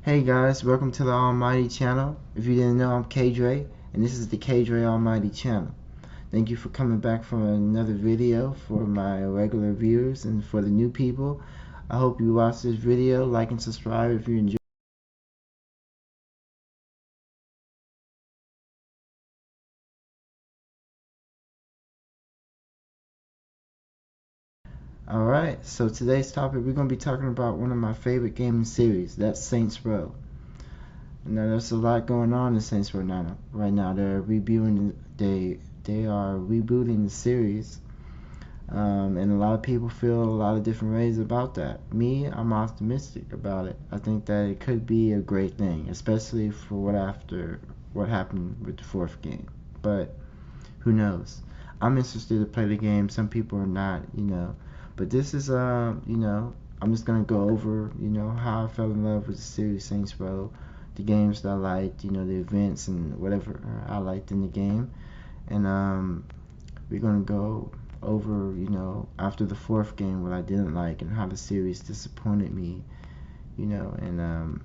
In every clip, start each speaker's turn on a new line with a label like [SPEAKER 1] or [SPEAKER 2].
[SPEAKER 1] Hey guys, welcome to the Almighty channel. If you didn't know, I'm K-dre, and this is the K-dre Almighty channel. Thank you for coming back for another video for my regular viewers, and for the new people, I hope you watch this video, like and subscribe if you enjoy. Alright, so today's topic, we're going to be talking about one of my favorite gaming series, that's Saints Row. Now there's a lot going on in Saints Row now. Right now they are rebooting the series. And a lot of people feel a lot of different ways about that. Me, I'm optimistic about it. I think that it could be a great thing, especially for what happened with the fourth game. But who knows? I'm interested to play the game. Some people are not, But this is, I'm just gonna go over, how I fell in love with the series Saints Row, the games that I liked, the events and whatever I liked in the game, and we're gonna go over, after the fourth game, what I didn't like and how the series disappointed me, and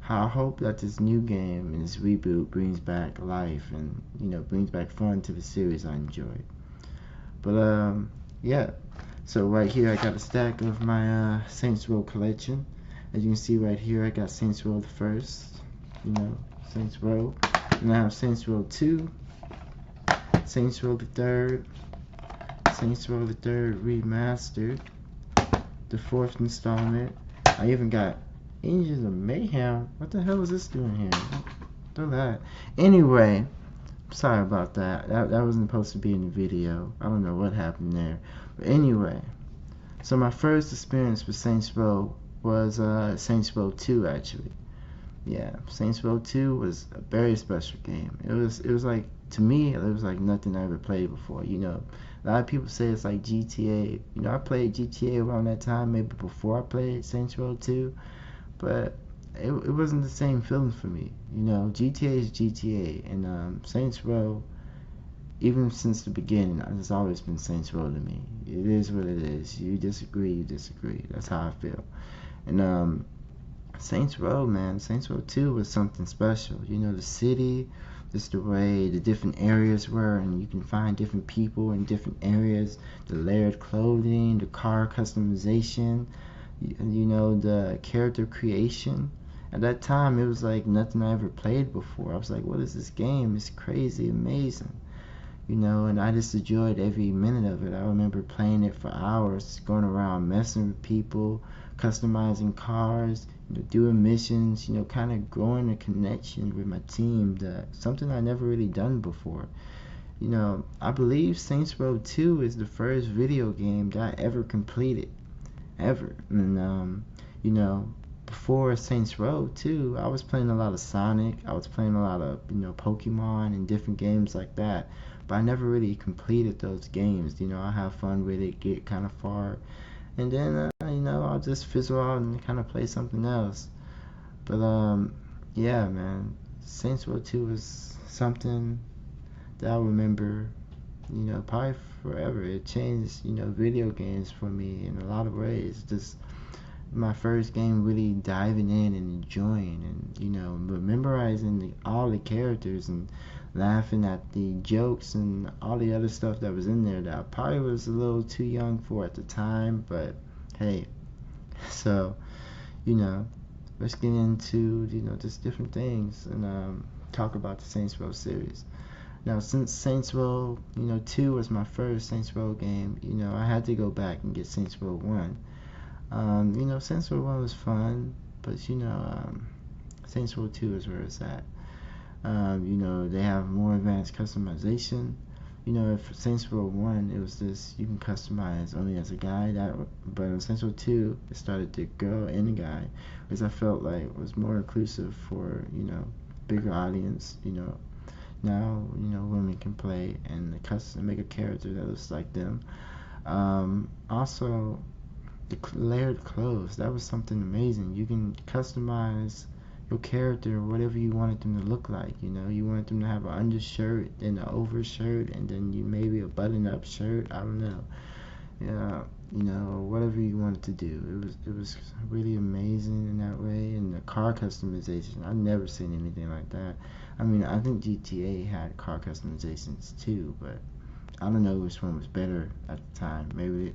[SPEAKER 1] how I hope that this new game and this reboot brings back life and, brings back fun to the series I enjoyed. But, yeah. So right here I got a stack of my Saints Row collection. As you can see right here, I got Saints Row the first, Saints Row. And I have Saints Row 2, Saints Row the third, Saints Row the third remastered, the fourth installment. I even got Angels of Mayhem. What the hell is this doing here? Do that. Anyway, sorry about that. That wasn't supposed to be in the video. I don't know what happened there. But anyway, so my first experience with Saints Row was Saints Row 2 actually. Yeah, Saints Row 2 was a very special game. It was like, to me, it was like nothing I ever played before. A lot of people say it's like GTA. I played GTA around that time, maybe before I played Saints Row 2, but it wasn't the same feeling for me. GTA is GTA, and Saints Row, even since the beginning, it's always been Saints Row to me. It is what it is. You disagree, you disagree. That's how I feel. And Saints Row, man, Saints Row 2 was something special. The city, just the way the different areas were, and you can find different people in different areas, the layered clothing, the car customization, the character creation. At that time, it was like nothing I ever played before. I was like, what is this game? It's crazy, amazing. And I just enjoyed every minute of it. I remember playing it for hours, going around messing with people, customizing cars, doing missions, kind of growing a connection with my team, something I never really done before. I believe Saints Row 2 is the first video game that I ever completed, ever. And, before Saints Row 2, I was playing a lot of Sonic, I was playing a lot of, Pokemon and different games like that. But I never really completed those games. I have fun with it, get kind of far, and then I'll just fizzle out and kind of play something else. But yeah, man, Saints Row 2 was something that I'll remember, probably forever. It changed, video games for me in a lot of ways. Just my first game, really diving in and enjoying, and memorizing all the characters and laughing at the jokes and all the other stuff that was in there that I probably was a little too young for at the time. But hey, so let's get into just different things, and talk about the Saints Row series. Now, since Saints Row 2 was my first Saints Row game, I had to go back and get Saints Row 1. Saints Row 1 was fun, but Saints Row 2 is where it's at. They have more advanced customization. If Saints Row 1, it was just, you can customize only as a guy, but in Saints Row 2, it started the girl and the guy, which I felt like was more inclusive for, bigger audience. Now, women can play and make a character that looks like them. Also, the layered clothes, that was something amazing. You can customize your character whatever you wanted them to look like. You wanted them to have an undershirt, then an overshirt, and then maybe a button-up shirt. I don't know. Yeah, or whatever you wanted to do. It was really amazing in that way. And the car customization, I've never seen anything like that. I mean, I think GTA had car customizations too, but I don't know which one was better at the time. Maybe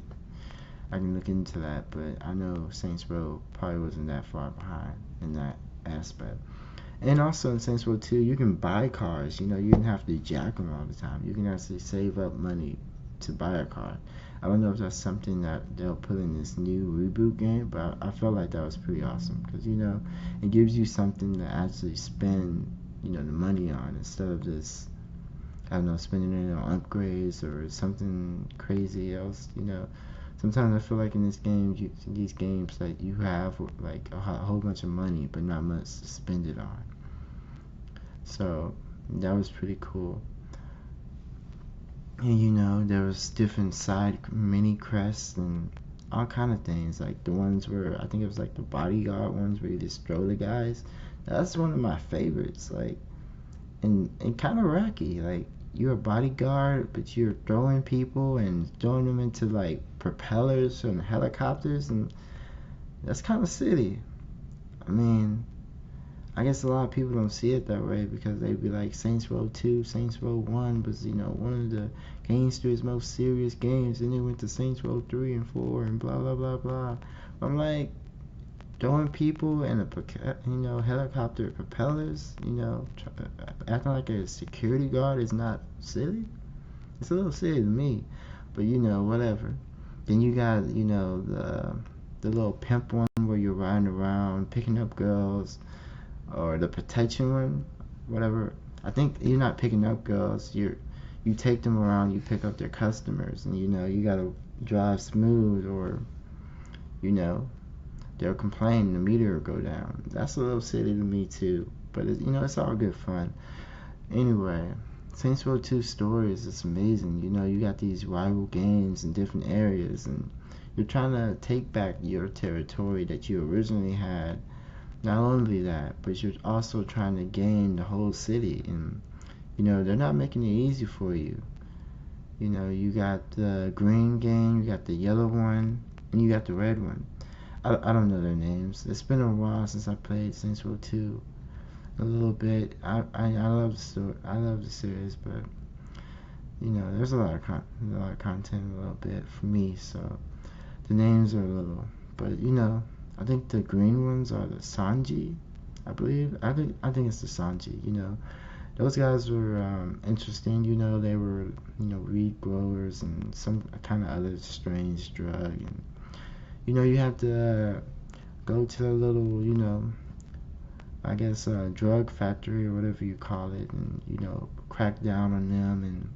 [SPEAKER 1] I can look into that, but I know Saints Row probably wasn't that far behind in that aspect. And also in Saints Row 2, you can buy cars. You didn't have to jack them all the time. You can actually save up money to buy a car. I don't know if that's something that they'll put in this new reboot game, but I felt like that was pretty awesome because it gives you something to actually spend the money on instead of just, I don't know, spending it on upgrades or something crazy else. Sometimes I feel like in these games that you have like a whole bunch of money but not much to spend it on. So that was pretty cool. And there was different side mini crests and all kind of things, like the ones where I think it was like the bodyguard ones where you just throw the guys. That's one of my favorites. Like, and kind of wacky. Like, you're a bodyguard, but you're throwing people and throwing them into like propellers and helicopters, and that's kind of silly. I mean, I guess a lot of people don't see it that way because they'd be like, Saints Row 2, Saints Row 1 was, one of the gangsters' most serious games. Then they went to Saints Row 3 and 4 and blah, blah, blah, blah. I'm like, throwing people in helicopter propellers, acting like a security guard is not silly. It's a little silly to me, but whatever. Then you got, the little pimp one where you're riding around picking up girls, or the protection one, whatever. I think you're not picking up girls. You take them around, you pick up their customers, and you gotta drive smooth, or they'll complain, the meter will go down. That's a little silly to me too, but it's all good fun. Anyway, Saints Row 2 story is just amazing. You got these rival gangs in different areas, and you're trying to take back your territory that you originally had. Not only that, but you're also trying to gain the whole city, and they're not making it easy for you. You got the green gang, you got the yellow one, and you got the red one. I don't know their names. It's been a while since I played Saints Row 2. A little bit. I love the story. I love the series, but there's a lot of content a little bit for me, so the names are a little. But I think the green ones are the Sanji, I believe. I think it's the Sanji. Those guys were interesting. They were weed growers and some kind of other strange drug, and you have to go to a little I guess drug factory or whatever you call it, and crack down on them and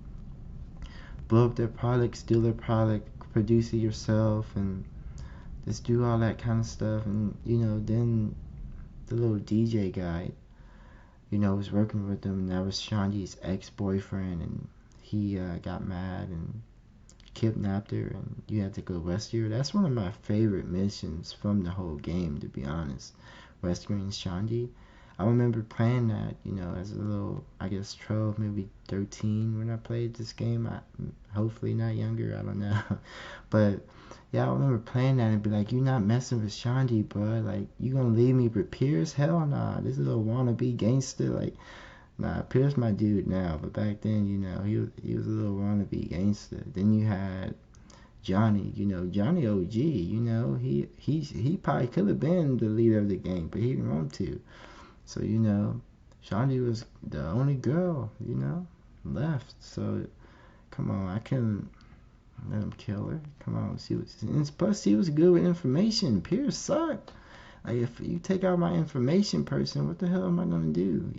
[SPEAKER 1] blow up their product, steal their product, produce it yourself, and just do all that kind of stuff. And then the little DJ guy was working with them, and that was Shanji's ex-boyfriend, and he got mad and kidnapped her, and you had to go rescue her. That's one of my favorite missions from the whole game, to be honest. Rescuing Shanji. I remember playing that, as a little, I guess 12, maybe 13 when I played this game. Hopefully not younger, I don't know. But yeah, I remember playing that and be like, you not messing with Shanji, bro. Like, you gonna leave me with Pierce? Hell nah. This little wannabe gangster. Like, nah, Pierce my dude now. But back then, he was a little wannabe gangster. Then you had Johnny, Johnny OG, he probably could have been the leader of the gang, but he didn't want to. So, Shanji was the only girl, left. So, come on, I couldn't let him kill her. Come on, and plus he was good with information. Pierce sucked. Like, if you take out my information person, what the hell am I gonna do,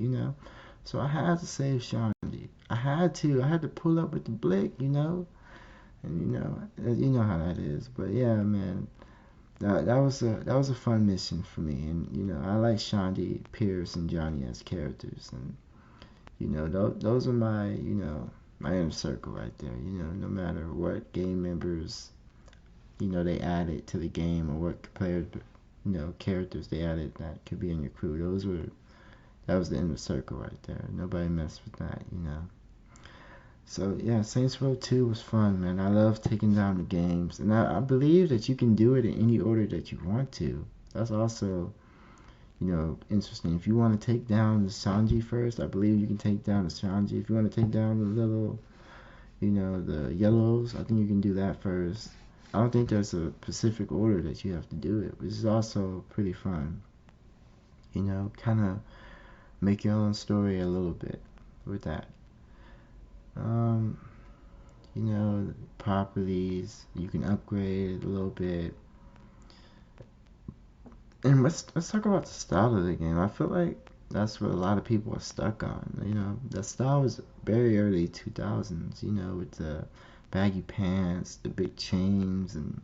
[SPEAKER 1] So I had to save Shanji. I had to pull up with the blick, and you know how that is. But yeah, man, that was a fun mission for me, and I like Shanji, Pierce, and Johnny as characters, and those are my my inner circle right there. No matter what game members they added to the game, or what players characters they added that could be in your crew, that was the inner circle right there. Nobody messed with that. So yeah, Saints Row 2 was fun, man. I love taking down the games, and I believe that you can do it in any order that you want to. That's also, interesting. If you want to take down the Sanji first, I believe you can take down the Sanji. If you want to take down the little, the yellows, I think you can do that first. I don't think there's a specific order that you have to do it, which is also pretty fun. Kind of make your own story a little bit with that. Um, properties you can upgrade a little bit. And let's talk about the style of the game. I feel like that's what a lot of people are stuck on. The style was very early 2000s. With the baggy pants, the big chains, and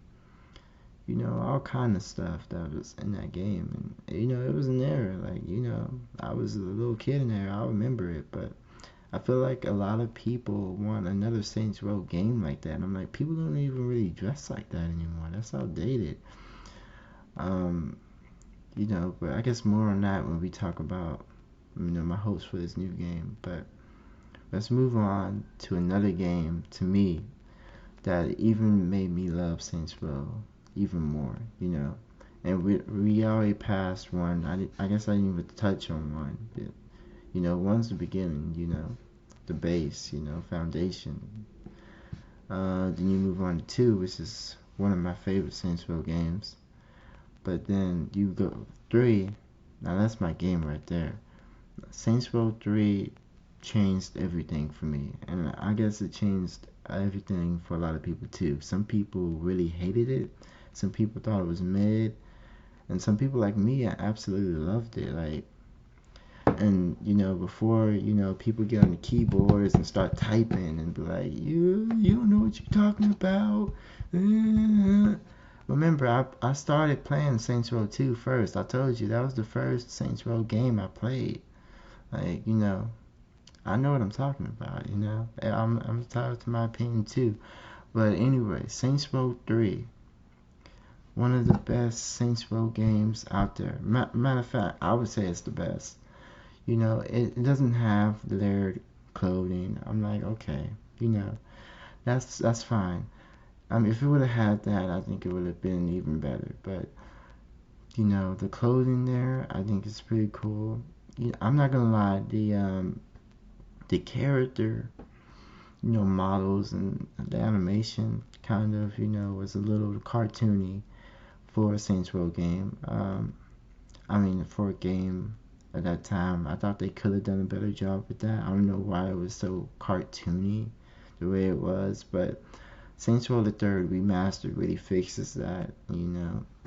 [SPEAKER 1] all kind of stuff that was in that game. And it was in there. Like I was a little kid in there. I remember it, but I feel like a lot of people want another Saints Row game like that. And I'm like, people don't even really dress like that anymore. That's outdated. Um, but I guess more on that when we talk about, my hopes for this new game. But let's move on to another game, to me, that even made me love Saints Row even more, And we already passed one. I guess I didn't even touch on one. But, one's the beginning, the base, foundation. Then you move on to two, which is one of my favorite Saints Row games. But then you go three. Now that's my game right there. Saints Row 3 changed everything for me, and I guess it changed everything for a lot of people too. Some people really hated it. Some people thought it was mid, and some people like me, I absolutely loved it. Like, and before people get on the keyboards and start typing and be like, you don't know what you're talking about. Remember, I started playing Saints Row 2 first. I told you that was the first Saints Row game I played. Like, I know what I'm talking about, And I'm entitled to my opinion too. But anyway, Saints Row 3, one of the best Saints Row games out there. Matter of fact, I would say it's the best. It doesn't have the layered clothing. I'm like, okay, that's fine. If it would have had that, I think it would have been even better. But the clothing there, I think is pretty cool. I'm not gonna lie, the character, models and the animation kind of, was a little cartoony for a Saints Row game. For a game at that time, I thought they could have done a better job with that. I don't know why it was so cartoony the way it was, but Saints Row the Third Remastered really fixes that.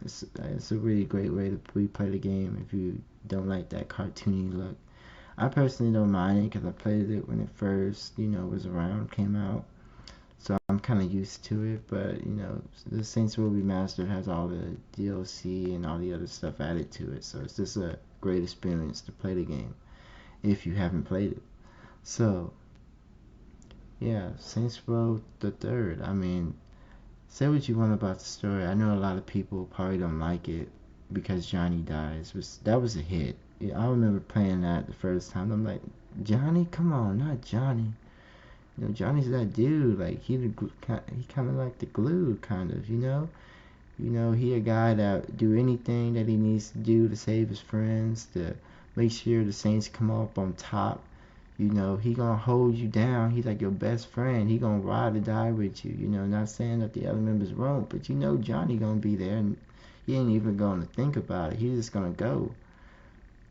[SPEAKER 1] It's a really great way to replay the game if you don't like that cartoony look. I personally don't mind it because I played it when it first, was around, came out. So I'm kind of used to it. But the Saints Row Remastered has all the DLC and all the other stuff added to it. So it's just a great experience to play the game if you haven't played it. So yeah, Saints Row the Third. Say what you want about the story. I know a lot of people probably don't like it because Johnny dies. That was a hit. Yeah, I remember playing that the first time. I'm like, Johnny, come on, not Johnny. Johnny's that dude. Like he kind of like the glue, kind of. He a guy that do anything that he needs to do to save his friends, to make sure the Saints come up on top. He gonna hold you down. He's like your best friend. He gonna ride or die with you. Not saying that the other members won't, but Johnny gonna be there, and he ain't even gonna think about it. He's just gonna go.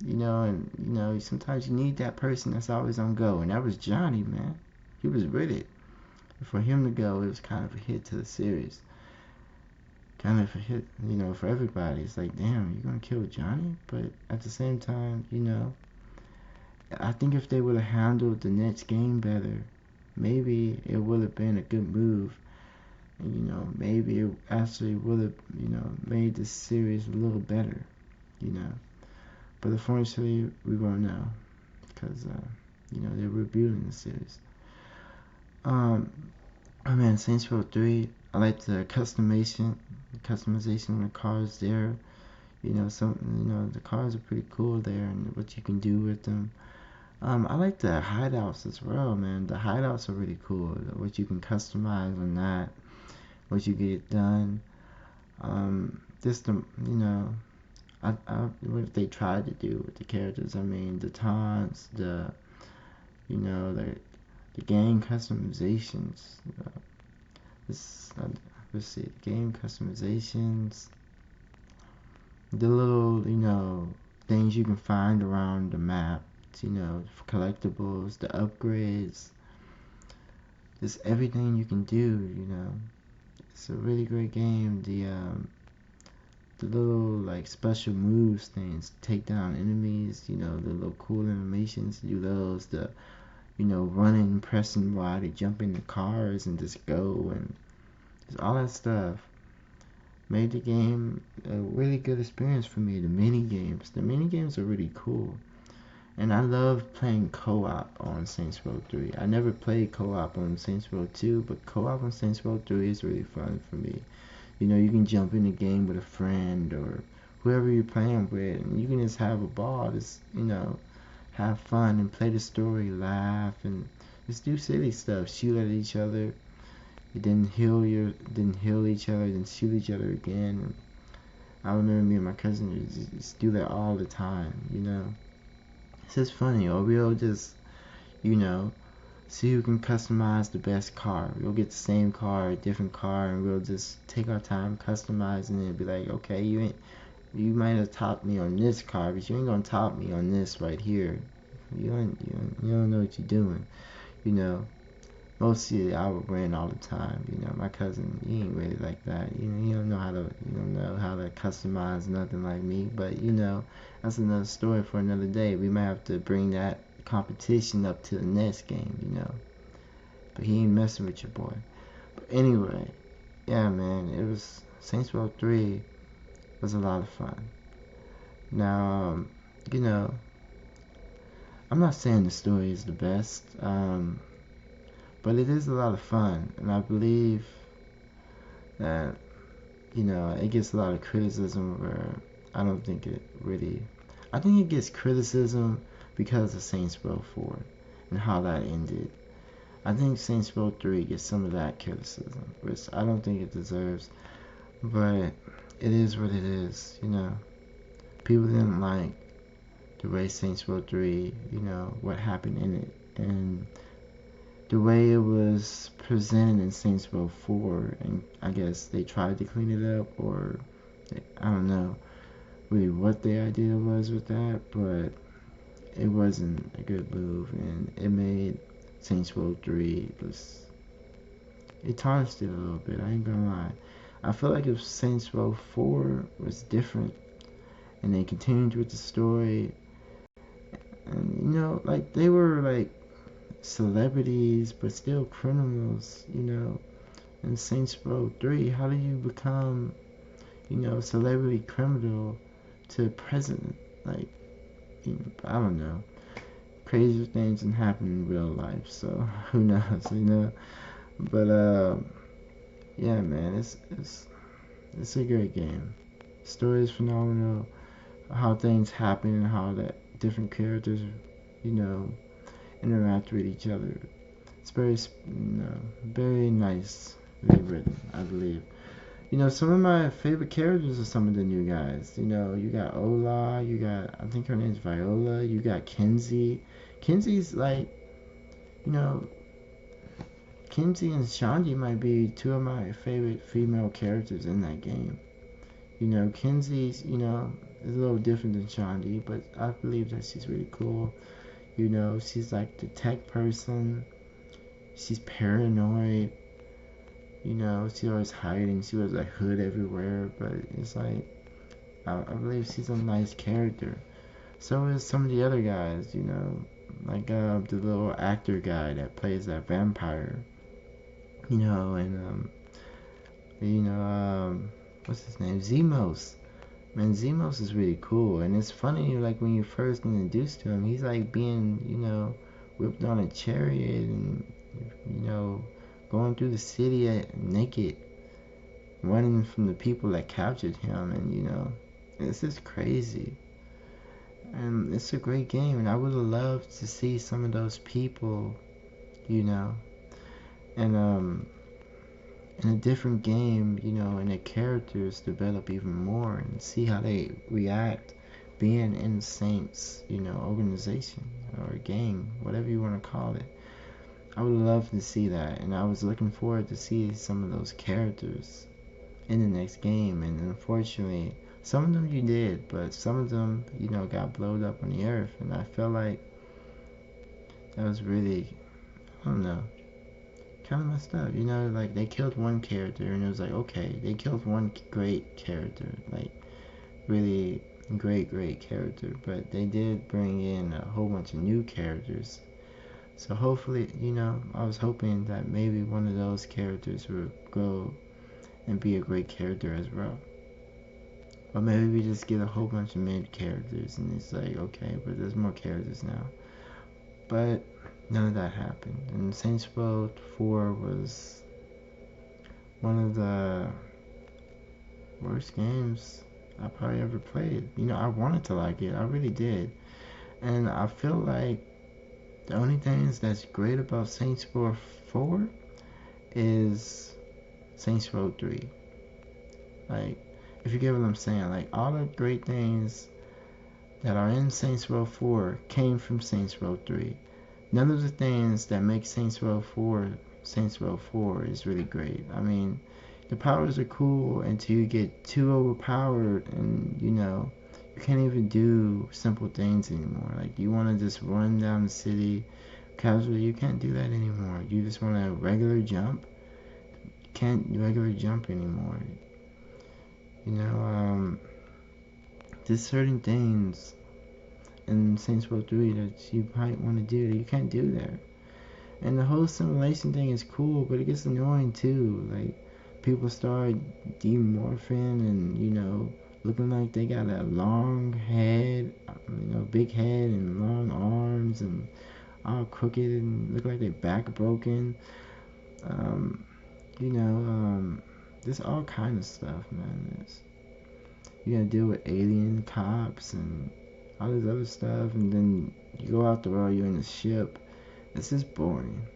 [SPEAKER 1] And sometimes you need that person that's always on go, and that was Johnny, man. He was with it. For him to go, it was kind of a hit to the series. Kind of a hit, for everybody. It's like, damn, you're gonna kill Johnny? But at the same time, I think if they would have handled the next game better, maybe it would have been a good move. And, maybe it actually would have, made the series a little better, But unfortunately, we won't know because, they're rebooting the series. Saints Row 3, I like the customization of the cars there. The cars are pretty cool there and what you can do with them. I like the hideouts as well, man. The hideouts are really cool. What you can customize on that, what you get done. Just the, what they tried to do with the characters. I mean, the taunts, you know, the game customizations. This, let's see, the game customizations, the little, things you can find around the map, collectibles, the upgrades, just everything you can do. It's a really great game. The little like special moves things, take down enemies, the little cool animations, do those, the running, pressing while they jump into cars and just go, and just all that stuff made the game a really good experience for me. The mini games are really cool, and I love playing co-op on Saints Row 3. I never played co-op on Saints Row 2, but co-op on Saints Row 3 is really fun for me. You can jump in the game with a friend or whoever you're playing with, and you can just have a ball, just have fun and play the story, laugh, and just do silly stuff, shoot at each other. You didn't heal each other, then shoot each other again. And I remember me and my cousin just do that all the time. It's just funny, or we'll just, you know, see who can customize the best car. We'll get the same car, a different car, and we'll just take our time customizing it and be like, okay, you might have topped me on this car, but you ain't gonna top me on this right here. You don't know what you're doing. You know, mostly I would win all the time. My cousin, he ain't really like that. He don't know how to customize nothing like me. But that's another story for another day. We might have to bring that competition up to the next game. But he ain't messing with your boy. But anyway, yeah, man, it was Saints Row 3 was a lot of fun. Now, you know, I'm not saying the story is the best, but it is a lot of fun, and I believe that it gets a lot of criticism where I don't think it really. I think it gets criticism because of Saints Row 4 and how that ended. I think Saints Row 3 gets some of that criticism, which I don't think it deserves, but it is what it is. People didn't like the way Saints Row 3, what happened in it, and the way it was presented in Saints Row 4, and I guess they tried to clean it up, or I don't know really what the idea was with that, but it wasn't a good move, and it made Saints Row 3 it tarnished it a little bit. I ain't gonna lie. I feel like if Saints Row 4 was different, and they continued with the story, and like they were like celebrities but still criminals, in Saints Row 3, how do you become, a celebrity criminal to president? Like, I don't know. Crazy things can happen in real life, so who knows. But yeah, man, it's a great game. Story is phenomenal. How things happen and how that different characters, you know, interact with each other. It's very nice, very written, I believe. Some of my favorite characters are some of the new guys. You got Ola, you got, I think her name's Viola, you got Kenzie. Kenzie's like, you know, Kenzie and Shandy might be two of my favorite female characters in that game. Kenzie's, is a little different than Shandy, but I believe that she's really cool. She's like the tech person. She's paranoid. She's always hiding. She wears a hood everywhere, but it's like, I believe she's a nice character. So is some of the other guys, like the little actor guy that plays that vampire, and what's his name? Zemos. Man, Zemos is really cool, and it's funny, like when you first introduced to him, he's like being, whipped on a chariot and, you know, going through the city naked, running from the people that captured him, and it's just crazy. And it's a great game, and I would have loved to see some of those people, you know, and in a different game, and the characters develop even more and see how they react being in Saints, organization or gang, whatever you want to call it. I would love to see that, and I was looking forward to see some of those characters in the next game. And unfortunately, some of them you did, but some of them, got blowed up on the earth, and I felt like that was really, I don't know, kind of messed up. Like they killed one character, and it was like, okay, they killed one great character, like really great character, but they did bring in a whole bunch of new characters. So hopefully, I was hoping that maybe one of those characters would go and be a great character as well. Or maybe we just get a whole bunch of mid characters and it's like, okay, but there's more characters now. But none of that happened. And Saints Row 4 was one of the worst games I probably ever played. I wanted to like it. I really did. And I feel like the only things that's great about Saints Row 4 is Saints Row 3. Like, if you get what I'm saying, like, all the great things that are in Saints Row 4 came from Saints Row 3. None of the things that make Saints Row 4 is really great. I mean, the powers are cool until you get too overpowered and, you can't even do simple things anymore. Like, you want to just run down the city casually, you can't do that anymore. You just want to regular jump. You can't regular jump anymore. There's certain things in Saints Row 3 that you might want to do that you can't do there. And the whole simulation thing is cool, but it gets annoying too. Like, people start demorphing and, looking like they got a long head, big head and long arms and all crooked and look like their back broken. Um, there's all kind of stuff, man. You gotta deal with alien cops and all this other stuff, and then you go out the road, you're in a ship. It's just boring.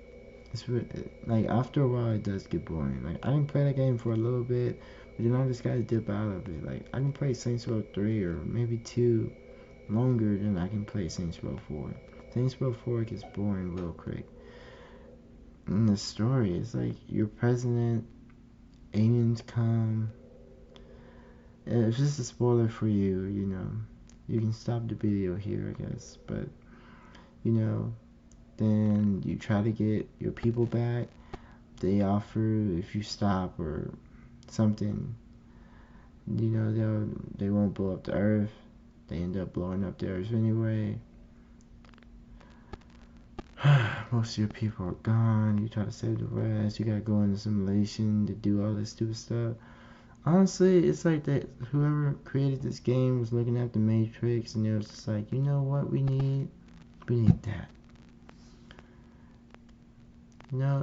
[SPEAKER 1] It's really, like, after a while it does get boring. Like, I didn't play that game for a little bit, but then I just gotta dip out of it. Like, I can play Saints Row 3 or maybe 2 longer than I can play Saints Row 4. Saints Row 4 gets boring real quick. And the story is like, you're president, aliens come. If this is a spoiler for you, you can stop the video here, I guess. But, then you try to get your people back. They offer if you stop or something, they won't blow up the earth. They end up blowing up the earth anyway. Most of your people are gone. You try to save the rest. You gotta go into simulation to do all this stupid stuff. Honestly, it's like that whoever created this game was looking at the Matrix and it was just like, you know what we need? We need that.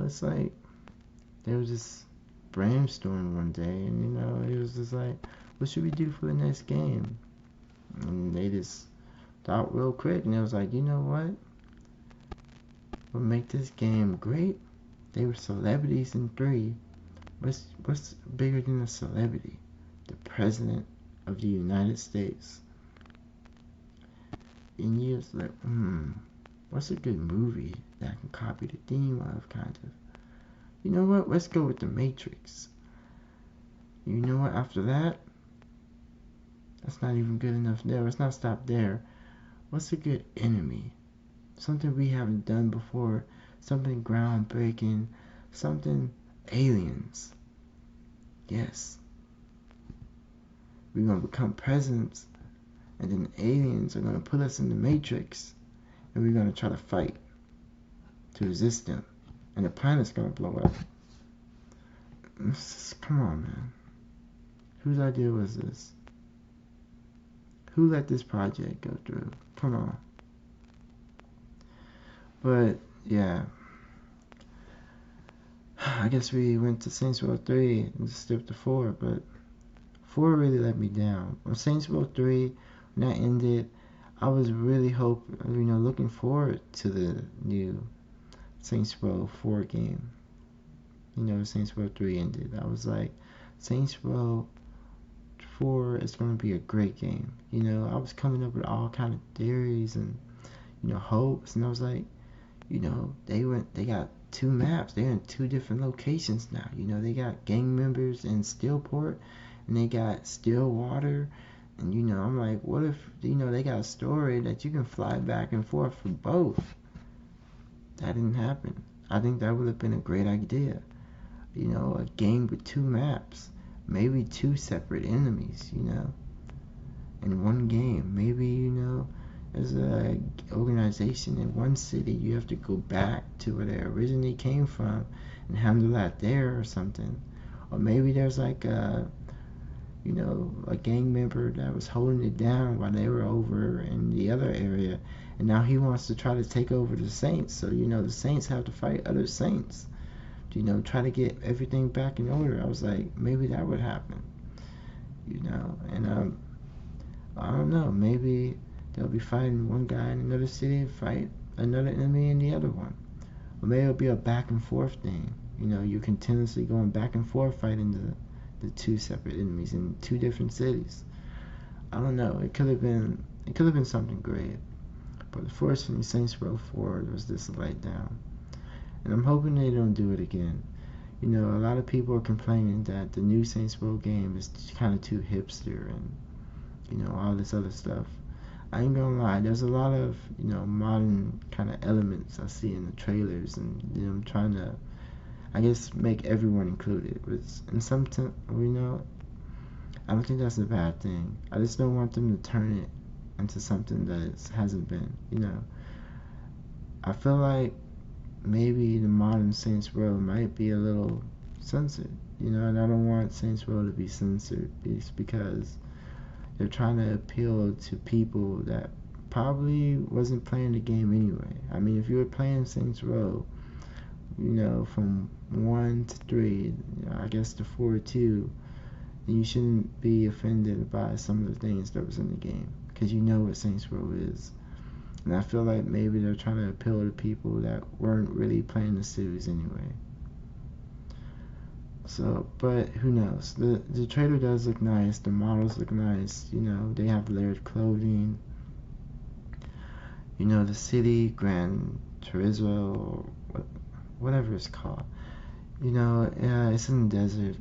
[SPEAKER 1] It's like they was just brainstorming one day and it was just like, what should we do for the next game? And they just thought real quick and it was like, you know what would make this game great? They were celebrities in 3. What's bigger than a celebrity? The President of the United States. And you're just like, what's a good movie that I can copy the theme of, kind of? You know what? Let's go with The Matrix. You know what? After that, that's not even good enough there. Let's not stop there. What's a good enemy? Something we haven't done before. Something groundbreaking. Something aliens. Yes. We're going to become presidents, and then aliens are going to put us in the Matrix, and we're going to try to fight to resist them, and the planet's going to blow up. Come on, man. Whose idea was this? Who let this project go through? Come on. But, yeah. I guess we went to Saints Row 3 and just skipped to 4, but 4 really let me down. On Saints Row 3, when that ended, I was really looking forward to the new Saints Row 4 game. Saints Row 3 ended. I was like, Saints Row 4 is going to be a great game. I was coming up with all kind of theories and hopes, and I was like, they got two maps. They're in two different locations now. They got gang members in Steelport, and they got Stillwater. And I'm like, what if they got a story that you can fly back and forth for both? That didn't happen. I think that would have been a great idea. A game with two maps, maybe two separate enemies. In one game. Maybe as a organization in one city, you have to go back to where they originally came from and handle that there or something. Or maybe there's like a gang member that was holding it down while they were over in the other area, and now he wants to try to take over the Saints. So the Saints have to fight other Saints to try to get everything back in order. I was like, maybe that would happen. And I don't know, maybe they'll be fighting one guy in another city and fight another enemy in the other one. Or maybe it'll be a back and forth thing. You're continuously going back and forth fighting the two separate enemies in two different cities. I don't know. It could have been something great. But unfortunately, Saints Row 4 was just a letdown. And I'm hoping they don't do it again. A lot of people are complaining that the new Saints Row game is kind of too hipster and all this other stuff. I ain't gonna lie, there's a lot of modern kind of elements I see in the trailers, and them trying to, I guess, make everyone included. And sometimes, I don't think that's a bad thing. I just don't want them to turn it into something that it hasn't been. I feel like maybe the modern Saints Row might be a little censored. And I don't want Saints Row to be censored because they're trying to appeal to people that probably wasn't playing the game anyway. I mean, if you were playing Saints Row, from 1 to 3, I guess to 4 too, then you shouldn't be offended by some of the things that was in the game, because you know what Saints Row is. And I feel like maybe they're trying to appeal to people that weren't really playing the series anyway. So, but who knows? The trailer does look nice. The models look nice. They have layered clothing. The city, Gran Turismo, whatever it's called. It's in the desert.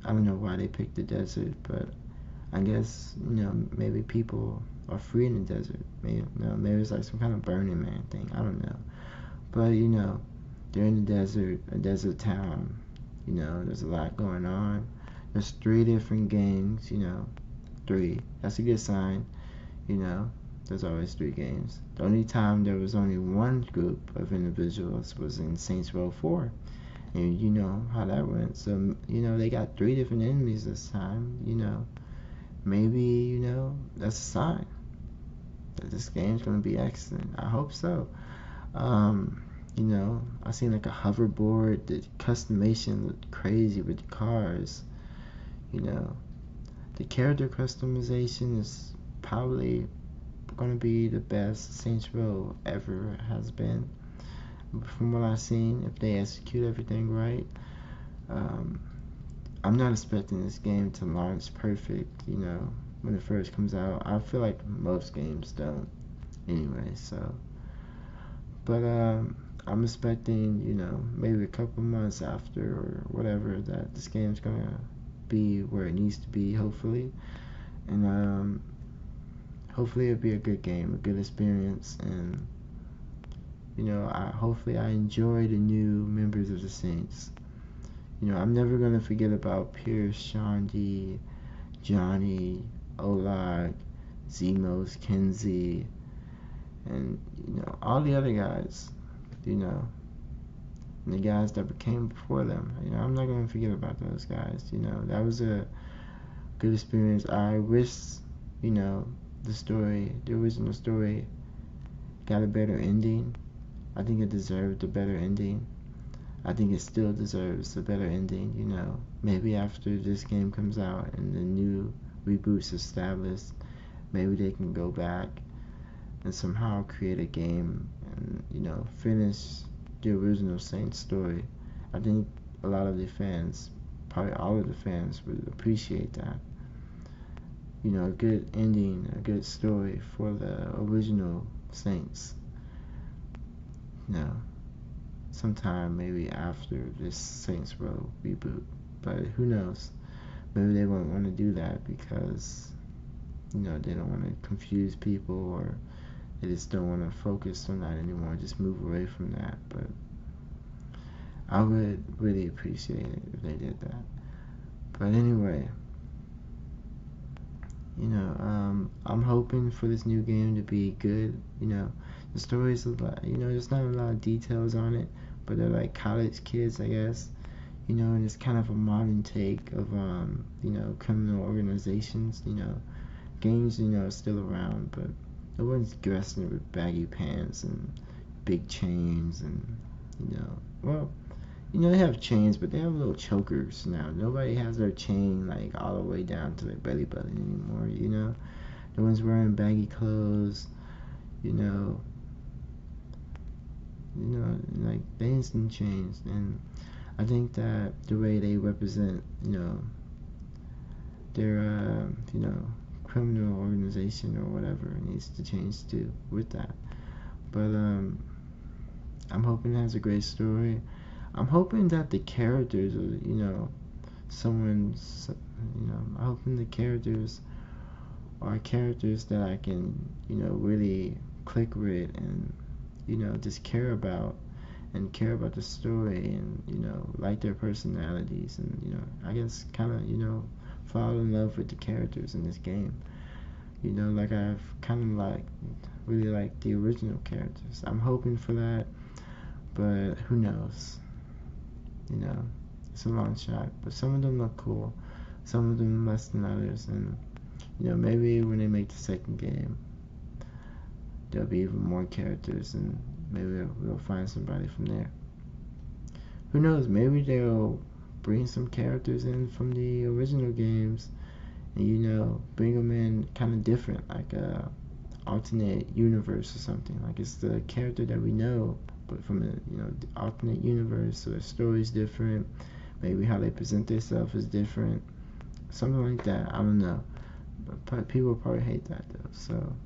[SPEAKER 1] I don't know why they picked the desert, but I guess, maybe people are free in the desert. Maybe it's like some kind of Burning Man thing. I don't know. But, they're in the desert, a desert town. There's a lot going on. There's 3 different gangs, 3. That's a good sign. There's always 3 games. The only time there was only one group of individuals was in Saints Row 4. And you know how that went. So, they got 3 different enemies this time. Maybe, that's a sign that this game's going to be excellent. I hope so. I seen like a hoverboard. The customization looked crazy with the cars. The character customization is probably going to be the best Saints Row ever has been. From what I've seen, if they execute everything right. I'm not expecting this game to launch perfect, when it first comes out. I feel like most games don't anyway, so. But I'm expecting, maybe a couple months after or whatever, that this game's gonna be where it needs to be, hopefully. And hopefully it'll be a good game, a good experience, and hopefully I enjoy the new members of the Saints. I'm never gonna forget about Pierce, Shondi, Johnny, Olag, Zemos, Kenzie, and all the other guys, and the guys that came before them. I'm not gonna forget about those guys. That was a good experience. I wish, the original story got a better ending. I think it deserved a better ending. I think it still deserves a better ending. Maybe after this game comes out and the new reboot's established, maybe they can go back and somehow create a game and, you know, finish the original Saints story. I think a lot of the fans, probably all of the fans, would appreciate that. You know, a good ending, a good story for the original Saints. You know, sometime maybe after this Saints Row reboot, but who knows? Maybe they won't want to do that because, you know, they don't want to confuse people, or they just don't want to focus on that anymore, just move away from that. But I would really appreciate it if they did that. But anyway, you know, I'm hoping for this new game to be good. You know, the story's a lot, you know, there's not a lot of details on it, but they're like college kids, I guess. You know, and it's kind of a modern take of, you know, criminal organizations. You know, gangs, you know, are still around, but no one's dressing with baggy pants and big chains and, you know, well, you know, they have chains, but they have little chokers now. Nobody has their chain like all the way down to their belly button anymore, you know. No one's wearing baggy clothes, you know, like dancing chains. And I think that the way they represent, you know, their, you know, criminal organization or whatever needs to change too with that. But I'm hoping it has a great story. I'm hoping that the characters are, you know, I'm hoping the characters are characters that I can, you know, really click with and, you know, just care about the story and, you know, like their personalities and, you know, I guess kind of, you know, fall in love with the characters in this game. You know, like I've kind of really like the original characters. I'm hoping for that, but who knows? You know, it's a long shot, but some of them look cool, some of them less than others, and, you know, maybe when they make the second game, there'll be even more characters, and maybe we'll find somebody from there. Who knows? Maybe they'll bring some characters in from the original games, and, you know, bring them in kind of different, like a alternate universe or something. Like it's the character that we know, but from a, you know, the alternate universe, so the story's different. Maybe how they present themselves is different, something like that. I don't know, but people probably hate that though. So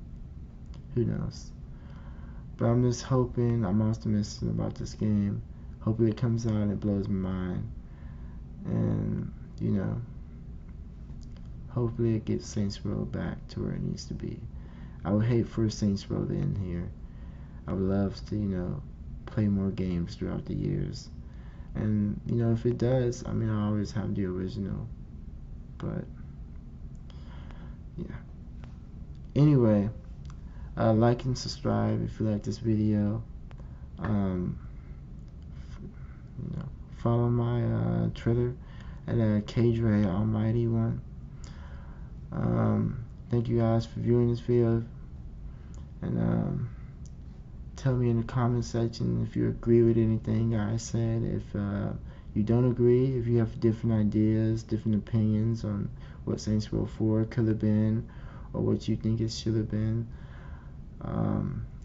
[SPEAKER 1] who knows? But I'm just hoping. I'm optimistic about this game. Hopefully it comes out and it blows my mind, and, you know, hopefully it gets Saints Row back to where it needs to be. I would hate for Saints Row to end here. I would love to, you know, play more games throughout the years. And, you know, if it does, I mean, I always have the original. But, yeah. Anyway, like and subscribe if you like this video. You know, follow my Twitter at K-dre Almighty 1. Thank you guys for viewing this video, and tell me in the comment section if you agree with anything I said. If you don't agree, if you have different ideas, different opinions on what Saints Row 4 could have been, or what you think it should have been.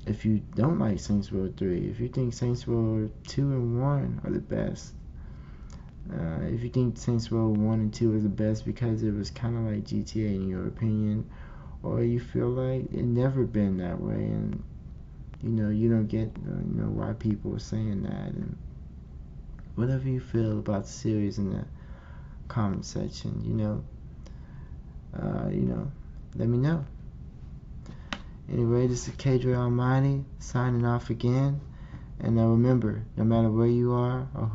[SPEAKER 1] If you don't like Saints Row 3, if you think Saints Row 2 and 1 are the best, if you think Saints Row 1 and 2 is the best because it was kind of like GTA in your opinion, or you feel like it never been that way, and, you know, you don't get, you know, why people are saying that, and whatever you feel about the series in the comment section, you know, let me know. Anyway, this is K-dre Almighty signing off again, and remember, no matter where you are or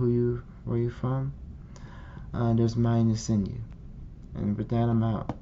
[SPEAKER 1] where you're from, there's mindness in you. And with that, I'm out.